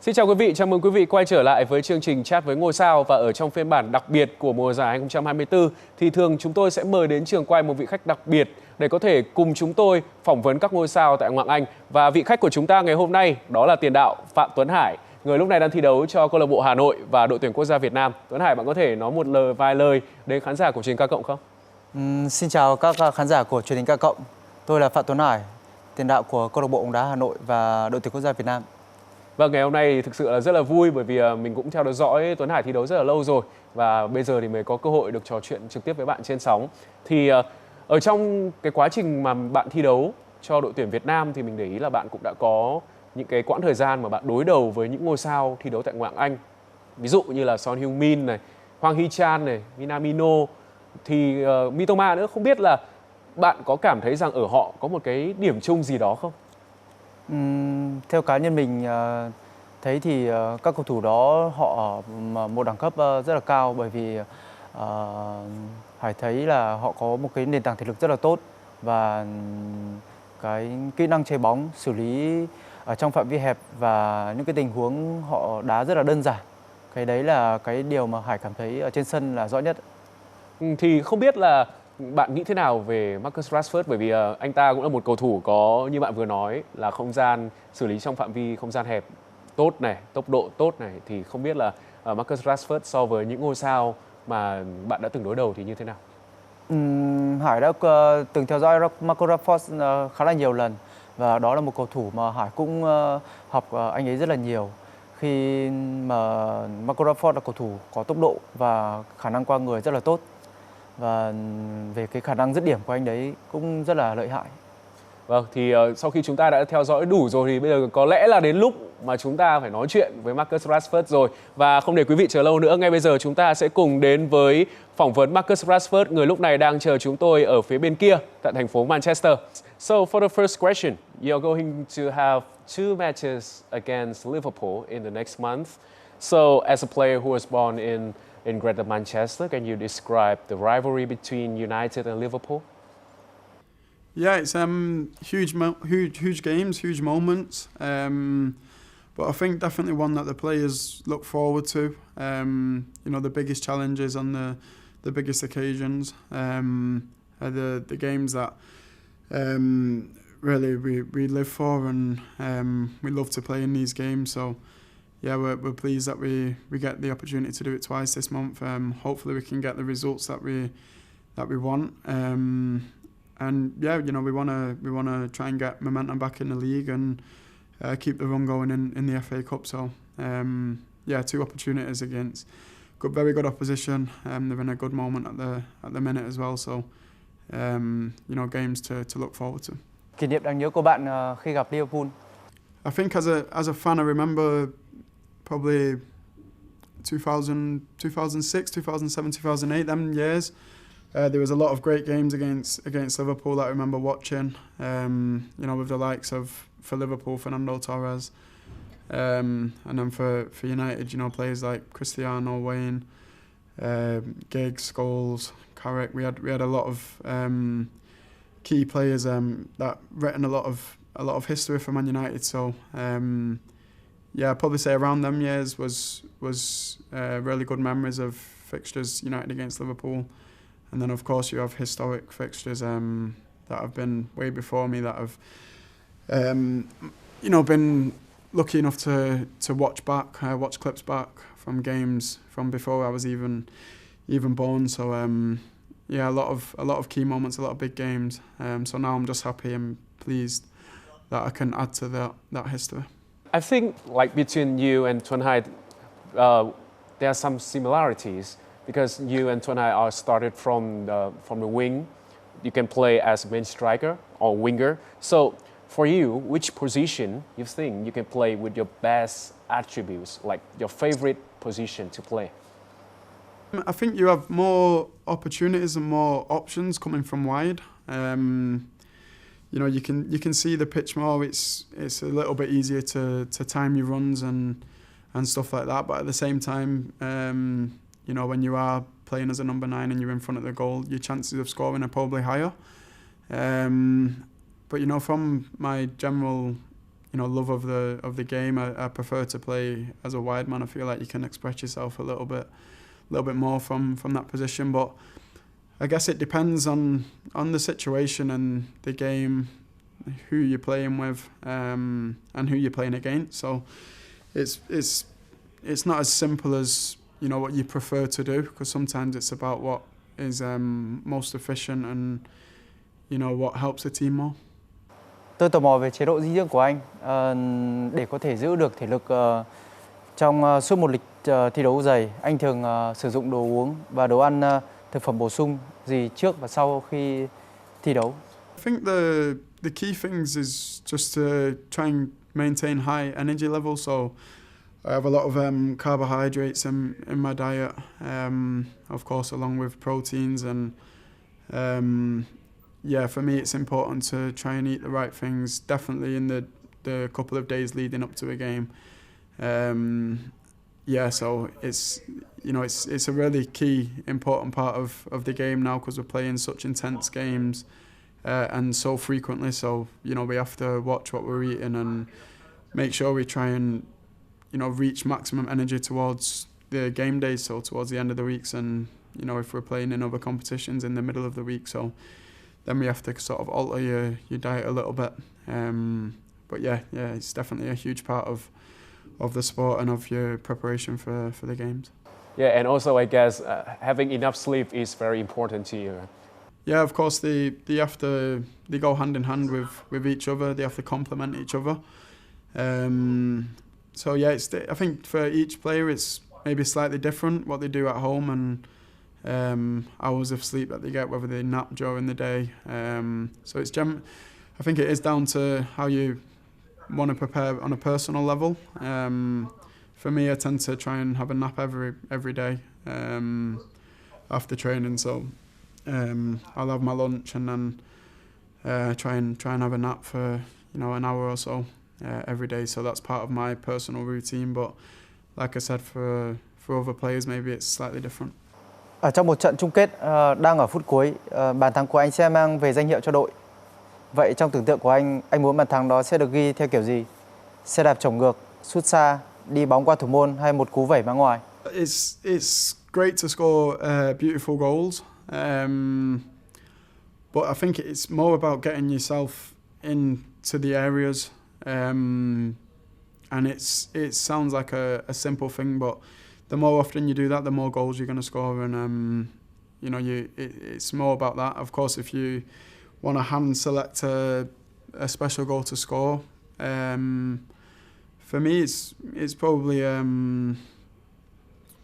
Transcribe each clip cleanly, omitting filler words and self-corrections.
Xin chào quý vị, chào mừng quý vị quay trở lại với chương trình Chat với ngôi sao. Và ở trong phiên bản đặc biệt của mùa giải 2024 thì thường chúng tôi sẽ mời đến trường quay một vị khách đặc biệt để có thể cùng chúng tôi phỏng vấn các ngôi sao tại ngoại hạng Anh. Và vị khách của chúng ta ngày hôm nay đó là tiền đạo Phạm Tuấn Hải, người lúc này đang thi đấu cho câu lạc bộ Hà Nội và đội tuyển quốc gia Việt Nam. Tuấn Hải, bạn có thể nói vài lời đến khán giả của truyền hình K+ không? Xin chào các khán giả của truyền hình K+. Tôi là Phạm Tuấn Hải, tiền đạo của câu lạc bộ bóng đá Hà Nội và đội tuyển quốc gia Việt Nam. Vâng, ngày hôm nay thực sự là rất là vui bởi vì mình cũng theo dõi Tuấn Hải thi đấu rất là lâu rồi và bây giờ thì mới có cơ hội được trò chuyện trực tiếp với bạn trên sóng. Thì ở trong cái quá trình mà bạn thi đấu cho đội tuyển Việt Nam thì mình để ý là bạn cũng đã có những cái quãng thời gian mà bạn đối đầu với những ngôi sao thi đấu tại ngoại hạng Anh. Ví dụ như là Son Heung-min này, Hwang Hee-chan này, Minamino, thì Mitoma nữa. Không biết là bạn có cảm thấy rằng ở họ có một cái điểm chung gì đó không? Theo cá nhân mình thấy thì các cầu thủ đó họ ở một đẳng cấp rất là cao, bởi vì Hải thấy là họ có một cái nền tảng thể lực rất là tốt và cái kỹ năng chơi bóng, xử lý ở trong phạm vi hẹp và những cái tình huống họ đá rất là đơn giản. Cái đấy là cái điều mà Hải cảm thấy ở trên sân là rõ nhất. Thì không biết là bạn nghĩ thế nào về Marcus Rashford, bởi vì anh ta cũng là một cầu thủ có, như bạn vừa nói, là không gian xử lý trong phạm vi không gian hẹp tốt này, tốc độ tốt này, thì không biết là Marcus Rashford so với những ngôi sao mà bạn đã từng đối đầu thì như thế nào? Hải đã từng theo dõi Marcus Rashford khá là nhiều lần và đó là một cầu thủ mà Hải cũng học anh ấy rất là nhiều. Khi mà Marcus Rashford là cầu thủ có tốc độ và khả năng qua người rất là tốt, và về cái khả năng dứt điểm của anh đấy cũng rất là lợi hại. Vâng, thì sau khi chúng ta đã theo dõi đủ rồi thì bây giờ có lẽ là đến lúc mà chúng ta phải nói chuyện với Marcus Rashford rồi. Và không để quý vị chờ lâu nữa, ngay bây giờ chúng ta sẽ cùng đến với phỏng vấn Marcus Rashford, người lúc này đang chờ chúng tôi ở phía bên kia tại thành phố Manchester. So for the first question, you're going to have two matches against Liverpool in the next month. So as a player who was born in Greater Manchester, can you describe the rivalry between United and Liverpool? Yeah, it's huge games, huge moments. But I think definitely one that the players look forward to. The biggest challenges on the biggest occasions are the games that really we live for, and we love to play in these games. So yeah, we're pleased that we get the opportunity to do it twice this month. Hopefully we can get the results that we want. And yeah, we want to try and get momentum back in the league and keep the run going in the FA Cup. So yeah, two opportunities against very good opposition. They're in a good moment at the minute as well. So games to look forward to. Kỷ niệm đáng nhớ của bạn khi gặp Liverpool? I think as a fan, I remember probably 2006, 2007, 2008, them years. There was a lot of great games against Liverpool that I remember watching. With the likes of, for Liverpool, Fernando Torres, and then for United, players like Cristiano, Wayne, Giggs, Scholes, Carrick. We had a lot of key players that written a lot of history for Man United. So yeah, I'd probably say around them years was really good memories of fixtures, United against Liverpool. And then, of course, you have historic fixtures that have been way before me, that have, been lucky enough to watch clips back from games from before I was even born. So yeah, a lot of key moments, a lot of big games. So now I'm just happy and pleased that I can add to that history. I think between you and Tuấn Hải, there are some similarities. Because you and Tuấn Hải are started from the wing, you can play as main striker or winger. So for you, which position you think you can play with your best attributes, like your favorite position to play? I think you have more opportunities and more options coming from wide. You can see the pitch more. It's a little bit easier to time your runs and stuff like that. But at the same time, when you are playing as a number 9 and you're in front of the goal, your chances of scoring are probably higher. But from my general, love of the game. I prefer to play as a wide man. I feel like you can express yourself a little bit more from that position. But I guess it depends on the situation and the game, who you're playing with, and who you're playing against. So it's not as simple as what you prefer to do, because sometimes it's about what is most efficient and what helps the team more. Tôi tò mò về chế độ dinh dưỡng của anh để có thể giữ được thể lực trong suốt một lịch thi đấu dày. Anh thường sử dụng đồ uống và đồ ăn thực phẩm bổ sung gì trước và sau khi thi đấu? I think the key things is just to try and maintain high energy level. So I have a lot of carbohydrates in my diet, of course, along with proteins. And for me, it's important to try and eat the right things, definitely in the couple of days leading up to a game. So it's a really key, important part of the game now, because we're playing such intense games and so frequently. So we have to watch what we're eating and make sure we try and reach maximum energy towards the game days, so towards the end of the weeks, and if we're playing in other competitions in the middle of the week, so then we have to sort of alter your diet a little bit. But it's definitely a huge part of the sport and of your preparation for the games. Yeah, and also I guess having enough sleep is very important to you. Yeah, of course they go hand in hand with each other. They have to complement each other. I think for each player it's maybe slightly different what they do at home and hours of sleep that they get, whether they nap during the day. So I think it is down to how you want to prepare on a personal level. For me, I tend to try and have a nap every day after training. So I'll have my lunch and then try and have a nap for an hour or so every day. So that's part of my personal routine. But like I said, for other players, maybe it's slightly different. Ở trong một trận chung kết đang ở phút cuối, bàn thắng của anh sẽ mang về danh hiệu cho đội. Vậy trong tưởng tượng của anh muốn bàn thắng đó sẽ được ghi theo kiểu gì? Xe đạp chổng ngược, sút xa, đi bóng qua thủ môn hay một cú vẩy mang ngoài? It's great to score beautiful goals, but I think it's more about getting yourself into the areas, and it sounds like a simple thing, but the more often you do that, the more goals you're going to score, and it's more about that. Of course, if you want to hand select a special goal to score, for me it's probably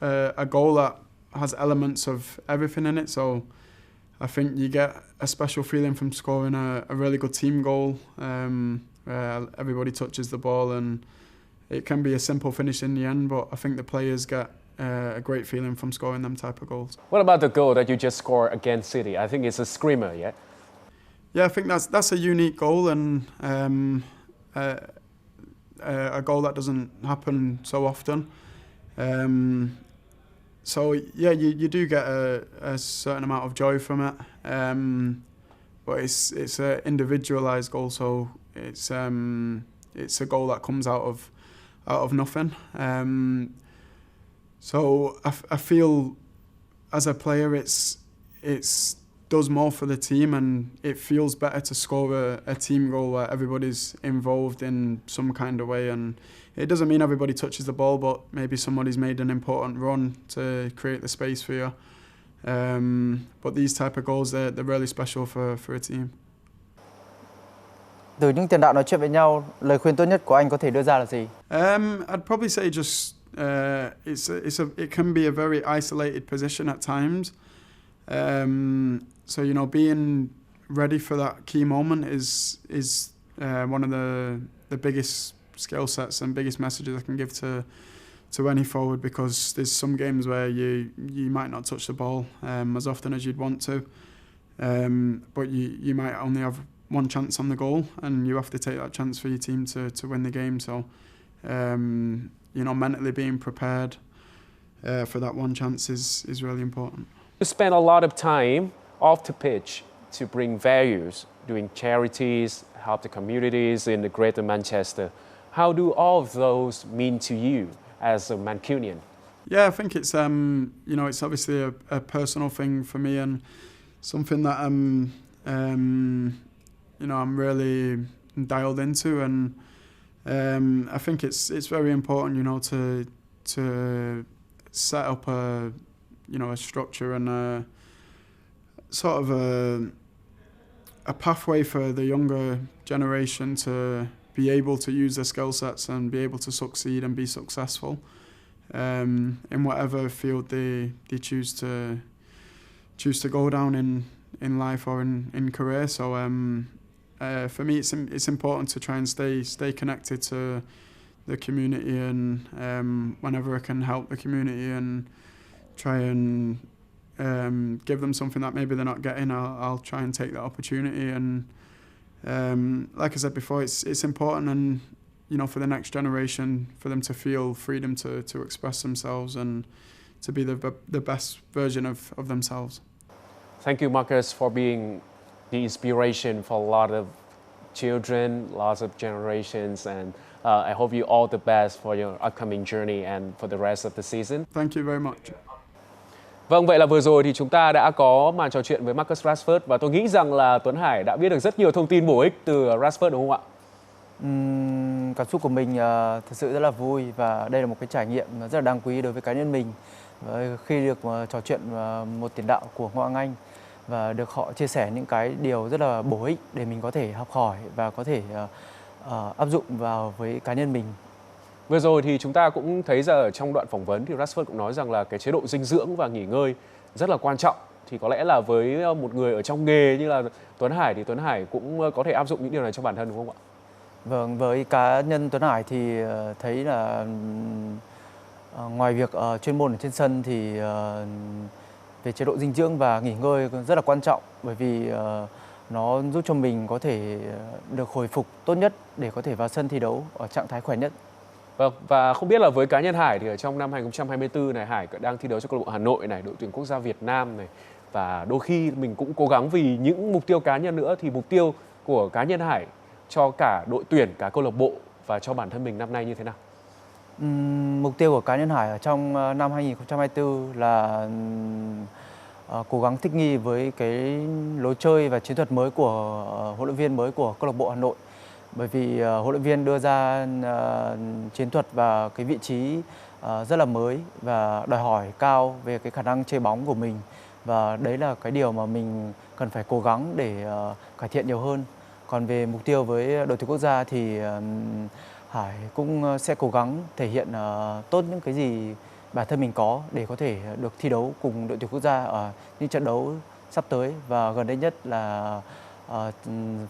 a goal that has elements of everything in it. So I think you get a special feeling from scoring a really good team goal, where everybody touches the ball, and it can be a simple finish in the end, but I think the players get a great feeling from scoring them type of goals. What about the goal that you just scored against City? I think it's a screamer, yeah? Yeah, I think that's a unique goal, and a goal that doesn't happen so often. You do get a certain amount of joy from it, but it's an individualised goal, so it's a goal that comes out of nothing. So I feel as a player it's does more for the team, and it feels better to score a team goal where everybody's involved in some kind of way. And it doesn't mean everybody touches the ball, but maybe somebody's made an important run to create the space for you. But these type of goals, they're really special for a team. Từ những tiền đạo nói chuyện với nhau, lời khuyên tốt nhất của anh có thể đưa ra là gì? I'd probably say just it can be a very isolated position at times. So being ready for that key moment is one of the biggest skill sets and biggest messages I can give to any forward, because there's some games where you might not touch the ball as often as you'd want to, but you might only have one chance on the goal, and you have to take that chance for your team to win the game. So mentally being prepared for that one chance is really important. You spend a lot of time off the pitch to bring values, doing charities, help the communities in the greater Manchester. How do all of those mean to you as a Mancunian? Yeah, I think it's it's obviously a personal thing for me and something that I'm really dialed into, and I think it's very important, to set up a structure and a sort of a pathway for the younger generation to be able to use their skill sets and be able to succeed and be successful in whatever field they choose to go down in life or in career. So for me, it's important to try and stay connected to the community, and whenever I can help the community and try and give them something that maybe they're not getting, I'll try and take that opportunity. And like I said before, it's important, and for the next generation, for them to feel freedom to express themselves and to be the best version of themselves. Thank you, Marcus, for being the inspiration for a lot of children, lots of generations, and I hope you all the best for your upcoming journey and for the rest of the season. Thank you very much. Vâng, vậy là vừa rồi thì chúng ta đã có màn trò chuyện với Marcus Rashford, và tôi nghĩ rằng là Tuấn Hải đã biết được rất nhiều thông tin bổ ích từ Rashford, đúng không ạ? Cảm xúc của mình thật sự rất là vui, và đây là một cái trải nghiệm rất là đáng quý đối với cá nhân mình. Khi được trò chuyện một tiền đạo của Ngoại hạng Anh và được họ chia sẻ những cái điều rất là bổ ích để mình có thể học hỏi và có thể áp dụng vào với cá nhân mình. Vừa rồi thì chúng ta cũng thấy rằng ở trong đoạn phỏng vấn thì Rashford cũng nói rằng là cái chế độ dinh dưỡng và nghỉ ngơi rất là quan trọng. Thì có lẽ là với một người ở trong nghề như là Tuấn Hải thì Tuấn Hải cũng có thể áp dụng những điều này cho bản thân, đúng không ạ? Vâng, với cá nhân Tuấn Hải thì thấy là ngoài việc chuyên môn ở trên sân thì về chế độ dinh dưỡng và nghỉ ngơi rất là quan trọng, bởi vì nó giúp cho mình có thể được hồi phục tốt nhất để có thể vào sân thi đấu ở trạng thái khỏe nhất. Vâng, và không biết là với cá nhân Hải thì ở trong năm 2024 này, Hải đang thi đấu cho câu lạc bộ Hà Nội này, đội tuyển quốc gia Việt Nam này, và đôi khi mình cũng cố gắng vì những mục tiêu cá nhân nữa, thì mục tiêu của cá nhân Hải cho cả đội tuyển, cả câu lạc bộ và cho bản thân mình năm nay như thế nào? Mục tiêu của cá nhân Hải ở trong năm 2024 là cố gắng thích nghi với cái lối chơi và chiến thuật mới của huấn luyện viên mới của câu lạc bộ Hà Nội. Bởi vì huấn luyện viên đưa ra chiến thuật và cái vị trí rất là mới và đòi hỏi cao về cái khả năng chơi bóng của mình, và đấy là cái điều mà mình cần phải cố gắng để cải thiện nhiều hơn. Còn về mục tiêu với đội tuyển quốc gia thì Hải cũng sẽ cố gắng thể hiện tốt những cái gì bản thân mình có để có thể được thi đấu cùng đội tuyển quốc gia ở những trận đấu sắp tới, và gần đây nhất là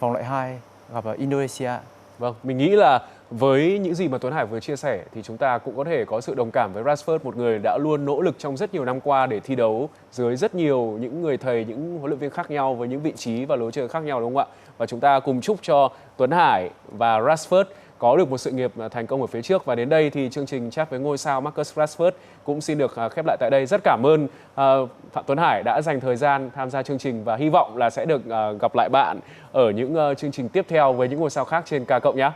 vòng loại 2 gặp ở Indonesia. Vâng, mình nghĩ là với những gì mà Tuấn Hải vừa chia sẻ thì chúng ta cũng có thể có sự đồng cảm với Rashford, một người đã luôn nỗ lực trong rất nhiều năm qua để thi đấu dưới rất nhiều những người thầy, những huấn luyện viên khác nhau với những vị trí và lối chơi khác nhau, đúng không ạ? Và chúng ta cùng chúc cho Tuấn Hải và Rashford có được một sự nghiệp thành công ở phía trước. Và đến đây thì chương trình Chat với ngôi sao Marcus Rashford cũng xin được khép lại tại đây. Rất cảm ơn Phạm Tuấn Hải đã dành thời gian tham gia chương trình, và hy vọng là sẽ được gặp lại bạn ở những chương trình tiếp theo với những ngôi sao khác trên K+ nhé.